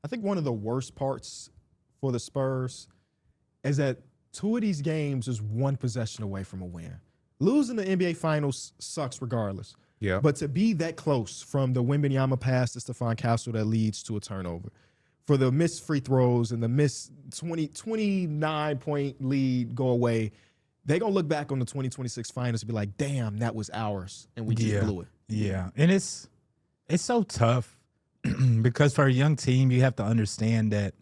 I think one of the worst parts for the Spurs is that two of these games is one possession away from a win. Losing the NBA Finals sucks regardless. Yeah. But to be that close from the Wembanyama pass to Stephon Castle that leads to a turnover, for the missed free throws and the missed 29-point lead go away, they're going to look back on the 2026 Finals and be like, damn, that was ours, and we just blew it. Yeah, and it's so tough because for a young team, you have to understand that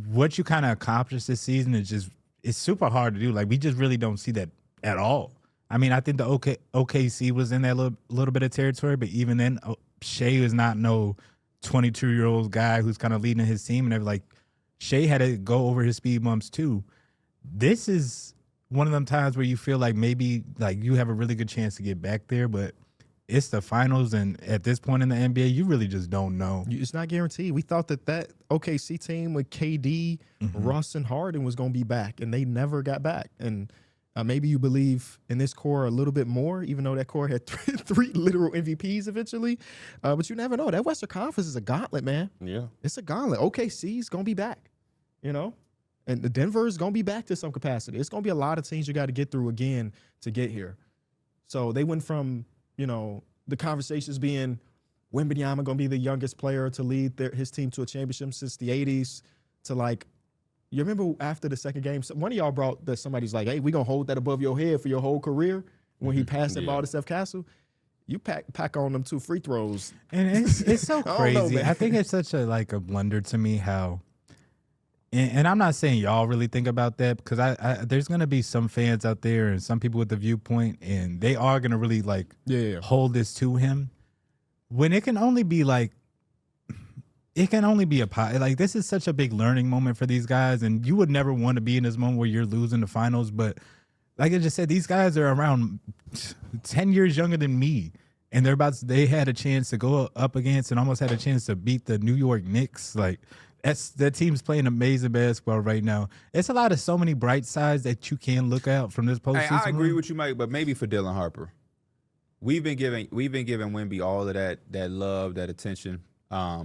what you kind of accomplished this season is it's super hard to do. Like, we just really don't see that at all. I mean, I think the OKC was in that little bit of territory, but even then, Shea is not no 22-year-old guy who's kind of leading his team, and they're like, Shea had to go over his speed bumps too. This is one of them times where you feel like maybe like you have a really good chance to get back there, but it's the finals, and at this point in the NBA, you really just don't know. It's not guaranteed. We thought that OKC team with KD, Russ, and Harden was going to be back, and they never got back. And maybe you believe in this core a little bit more, even though that core had three literal MVPs eventually. But you never know. That Western Conference is a gauntlet, man. Yeah. It's a gauntlet. OKC's going to be back, And the Denver's going to be back to some capacity. It's going to be a lot of teams you got to get through again to get here. So they went from, the conversations being Wembanyama going to be the youngest player to lead his team to a championship since the 80s to like, you remember after the second game, one of y'all brought that somebody's like, hey, we're going to hold that above your head for your whole career when he passed that ball to Steph Castle. You pack on them 2 free throws. And it's so crazy. know, I think it's such a blunder to me how and I'm not saying y'all really think about that because I there's going to be some fans out there and some people with the viewpoint and they are going to really hold this to him when it can only be this is such a big learning moment for these guys, and you would never want to be in this moment where you're losing the finals. But like I just said, these guys are around 10 years younger than me, and they had a chance to go up against and almost had a chance to beat the New York Knicks. That team's playing amazing basketball right now. It's so many bright sides that you can look out from this postseason. Hey, I agree with you, Mike, but maybe for Dylan Harper, we've been giving Wemby all of that love, that attention.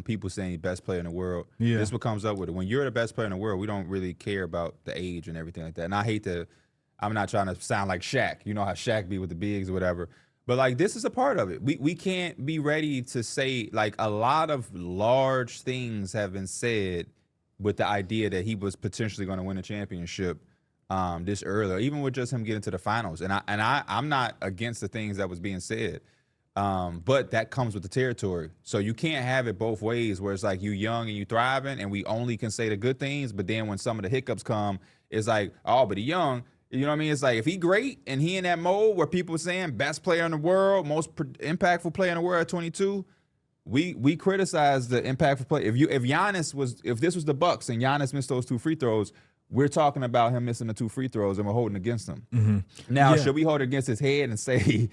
People saying he's best player in the world. Yeah. This is what comes up with it. When you're the best player in the world, we don't really care about the age and everything like that. And I'm not trying to sound like Shaq. You know how Shaq be with the bigs or whatever. But this is a part of it. We can't be ready to say a lot of large things have been said with the idea that he was potentially going to win a championship this early, or even with just him getting to the finals. And I'm not against the things that was being said. But that comes with the territory. So you can't have it both ways where it's like you young and you thriving and we only can say the good things. But then when some of the hiccups come, it's like, oh, but he young. You know what I mean? It's like if he great and he in that mode where people are saying best player in the world, most impactful player in the world at 22, we criticize the impactful play. If this was the Bucks and Giannis missed those 2 free throws, we're talking about him missing the 2 free throws and we're holding against him. Mm-hmm. Now, should we hold it against his head and say he's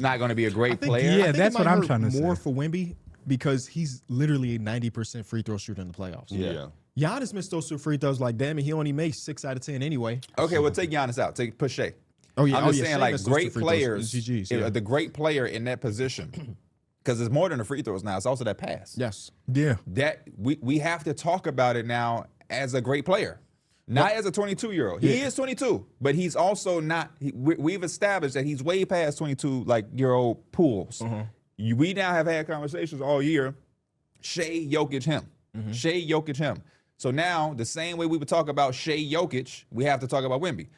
not going to be a great player? Yeah, that's what I'm trying to say. More for Wemby because he's literally a 90% free throw shooter in the playoffs. Yeah. Giannis missed those 2 free throws damn it, he only makes 6 out of 10 anyway. Okay, well, take Giannis out. Put Shea. Oh, yeah. I'm just saying, Shea great players, GGs, the great player in that position, because it's more than the free throws now. It's also that pass. Yes. Yeah. That we have to talk about it now as a great player. Not as a 22-year-old. He is 22, but he's also not. We've established that he's way past 22-year-old pools. Mm-hmm. We now have had conversations all year. Shea, Jokic, him. Mm-hmm. Shea, Jokic, him. So now, the same way we would talk about Shea, Jokic, we have to talk about Wemby.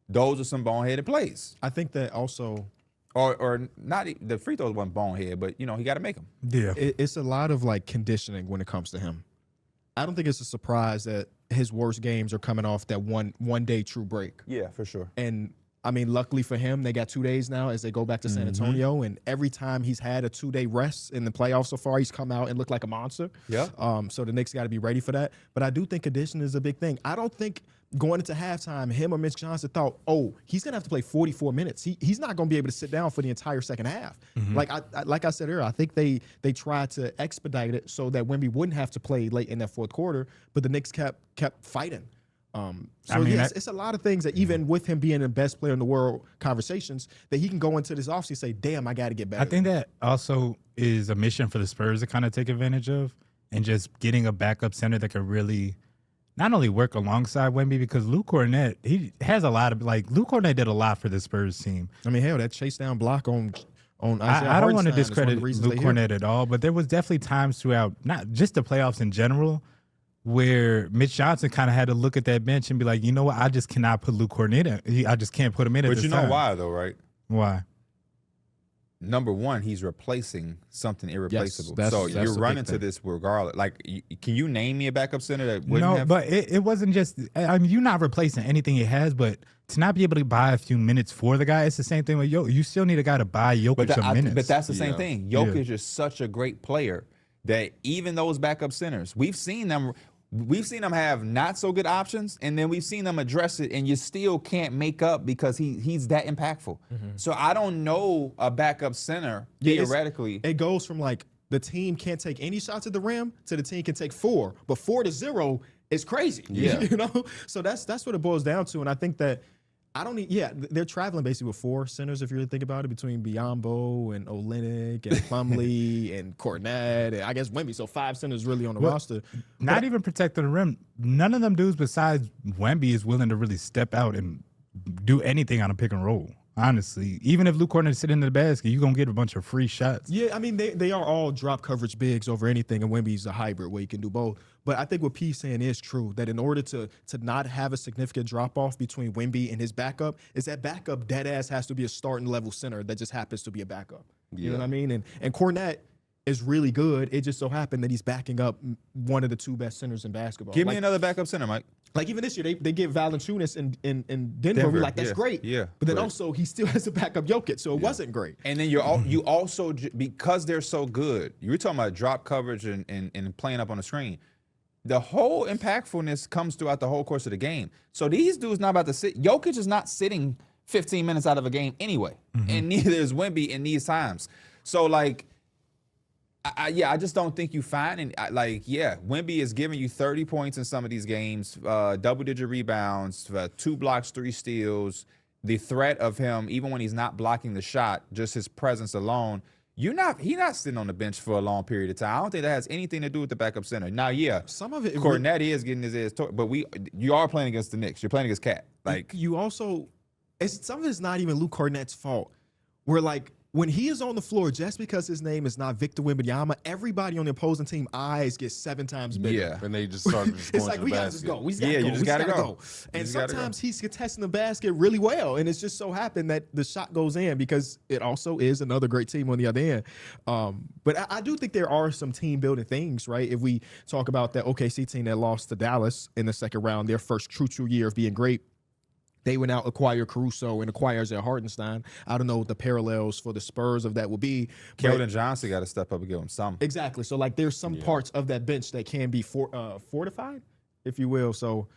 Those are some boneheaded plays. I think that also, or not. The free throws wasn't bonehead, but he got to make them. Yeah, it's a lot of conditioning when it comes to him. I don't think it's a surprise that his worst games are coming off that one day true break. Yeah, for sure. And I mean, luckily for him, they got 2 days now as they go back to San Antonio. And every time he's had a 2-day rest in the playoffs so far, he's come out and looked like a monster. Yeah. So the Knicks got to be ready for that. But I do think conditioning is a big thing. I don't think going into halftime, him or Mitch Johnson thought, he's going to have to play 44 minutes. He's not going to be able to sit down for the entire second half. Mm-hmm. Like I said earlier, I think they tried to expedite it so that Wemby wouldn't have to play late in that fourth quarter, but the Knicks kept fighting. It's a lot of things that even with him being the best player in the world conversations, that he can go into this offseason and say, damn, I got to get better. I think that also is a mission for the Spurs to kind of take advantage of. and just getting a backup center that can really not only work alongside Wemby, because Luke Cornett, he has a lot of, like, Luke Cornett did a lot for the Spurs team. I mean, hell, that chase down block on I don't want to discredit Luke Cornett at all, but there was definitely times throughout, not just the playoffs in general, where Mitch Johnson kind of had to look at that bench and be like, you know what, I just cannot put Luke Cornett in. I just can't put him in at this time. But you know why, though, right? Why? Number one, he's replacing something irreplaceable. Yes, so that's you're the running big to thing. this regardless. Like, can you name me a backup center that wouldn't No, have? but it wasn't just, I mean, you're not replacing anything it has, but to not be able to buy a few minutes for the guy, it's the same thing with Jokic. You still need a guy to buy Jokic some minutes. But that's the same Yeah. thing. Jokic is such a great player that even those backup centers, we've seen them have not so good options, and then we've seen them address it, and you still can't make up because he's that impactful. So I don't know a backup center theoretically. It goes from like the team can't take any shots at the rim to the team can take 4, but 4-0 is crazy. Yeah. You know? So that's what it boils down to. And I think that they're traveling basically with 4 centers, if you really think about it, between Biyombo and Olynyk and Plumlee and Cornette and I guess Wemby. So 5 centers really on the roster. Not even protecting the rim. None of them dudes besides Wemby is willing to really step out and do anything on a pick and roll. Honestly, even if Luke Cornett is sitting in the basket, you're going to get a bunch of free shots. Yeah, I mean, they are all drop coverage bigs over anything, and Wemby's a hybrid where you can do both. But I think what P's saying is true, that in order to not have a significant drop-off between Wemby and his backup, is that backup dead-ass has to be a starting level center that just happens to be a backup. You know what I mean? And Cornette is really good. It just so happened that he's backing up one of the 2 best centers in basketball. Give me another backup center, Mike. Like even this year, they get Valanciunas in Denver. We're like, that's great. Yeah. But then also, he still has to back up Jokic, so it wasn't great. And then you also, because they're so good, you're talking about drop coverage and playing up on the screen. The whole impactfulness comes throughout the whole course of the game. So these dudes not about to sit. Jokic is not sitting 15 minutes out of a game anyway. And neither is Wemby in these times. So, like, I just don't think you find it. Wemby is giving you 30 points in some of these games, double-digit rebounds, 2 blocks, 3 steals. The threat of him, even when he's not blocking the shot, just his presence alone, he's not sitting on the bench for a long period of time. I don't think that has anything to do with the backup center. Now, Some of it, Cornette is getting his ass torn, but you are playing against the Knicks. You're playing against Cat. Like, you also, some of it's not even Luke Cornett's fault. We're like, when he is on the floor, just because his name is not Victor Wembanyama, everybody on the opposing team eyes get 7 times bigger. Yeah. And they just started just going It's like, to we the gotta just basket. go. We just gotta go. you just We gotta gotta go. And just gotta sometimes he's contesting the basket really well, and it's just so happened that the shot goes in because it also is another great team on the other end. But I do think there are some team building things, right? If we talk about that OKC team that lost to Dallas in the second round, their first true year of being great, they went out, acquire Caruso and acquire Isaiah Hartenstein. I don't know what the parallels for the Spurs of that will be. Keldon Johnson got to step up and give him some. Exactly. So, like, there's some parts of that bench that can be fortified, if you will. So,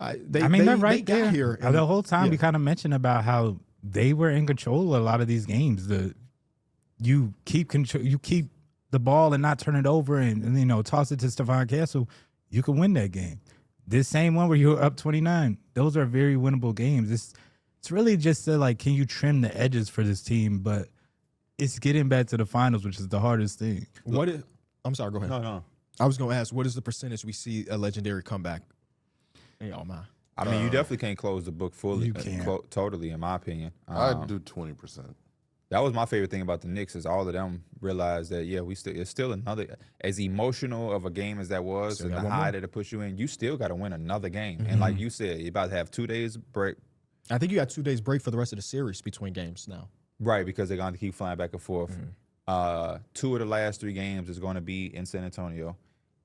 they're right there. Got here. The whole time we kind of mentioned about how they were in control of a lot of these games. You keep the ball and not turn it over and toss it to Stephon Castle, you can win that game. This same one where you're up 29, those are very winnable games. It's really just can you trim the edges for this team? But it's getting back to the finals, which is the hardest thing. I'm sorry, go ahead. No. I was going to ask, what is the percentage we see a legendary comeback in y'all mind? I mean, you definitely can't close the book fully, You can't. totally, in my opinion. I'd do 20%. That was my favorite thing about the Knicks is all of them realized that, it's still another, as emotional of a game as that was, and the high that it puts you in, you still got to win another game. And like you said, you're about to have 2 days break. I think you got 2 days break for the rest of the series between games now. Right, because they're going to keep flying back and forth. 2 of the last 3 games is going to be in San Antonio.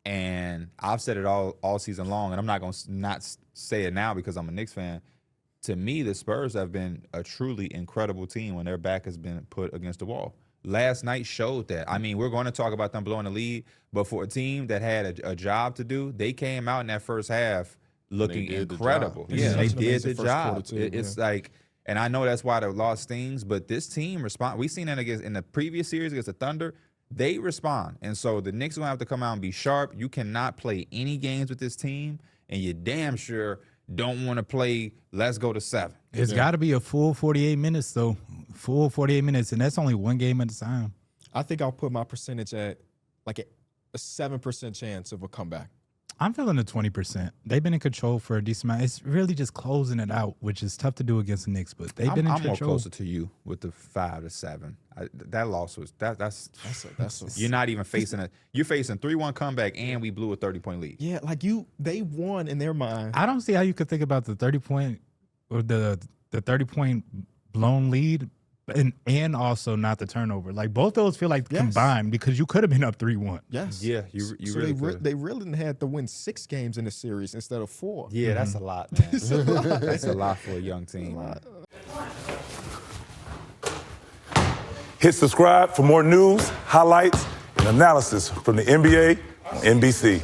And I've said it all season long, and I'm not going to not say it now because I'm a Knicks fan. To me, the Spurs have been a truly incredible team when their back has been put against the wall. Last night showed that. I mean, we're going to talk about them blowing the lead, but for a team that had a job to do, they came out in that first half looking incredible. Yeah, they did the job. It's like, and I know that's why the loss stings, but this team respond. We've seen that in the previous series against the Thunder. They respond. And so the Knicks are going to have to come out and be sharp. You cannot play any games with this team, and you're damn sure don't want to play let's go to 7. It's got to be a full 48 minutes, though. Full 48 minutes, and that's only one game at a time. I think I'll put my percentage at like a 7% chance of a comeback. I'm feeling the 20%. They've been in control for a decent amount. It's really just closing it out, which is tough to do against the Knicks. But they've been in I'm more control. closer to you with the 5 to 7. That loss was that's you're not even facing you're facing 3-1 comeback and we blew a 30-point lead. Yeah, like they won in their mind. I don't see how you could think about the 30-point or the 30-point blown lead and also not the turnover. Like both those feel like combined because you could have been up 3-1. Yes. Yeah, you So really they really had to win 6 games in the series instead of 4. Yeah, that's a lot, man. That's a lot for a young team. Man. Hit subscribe for more news, highlights, and analysis from the NBA on NBC.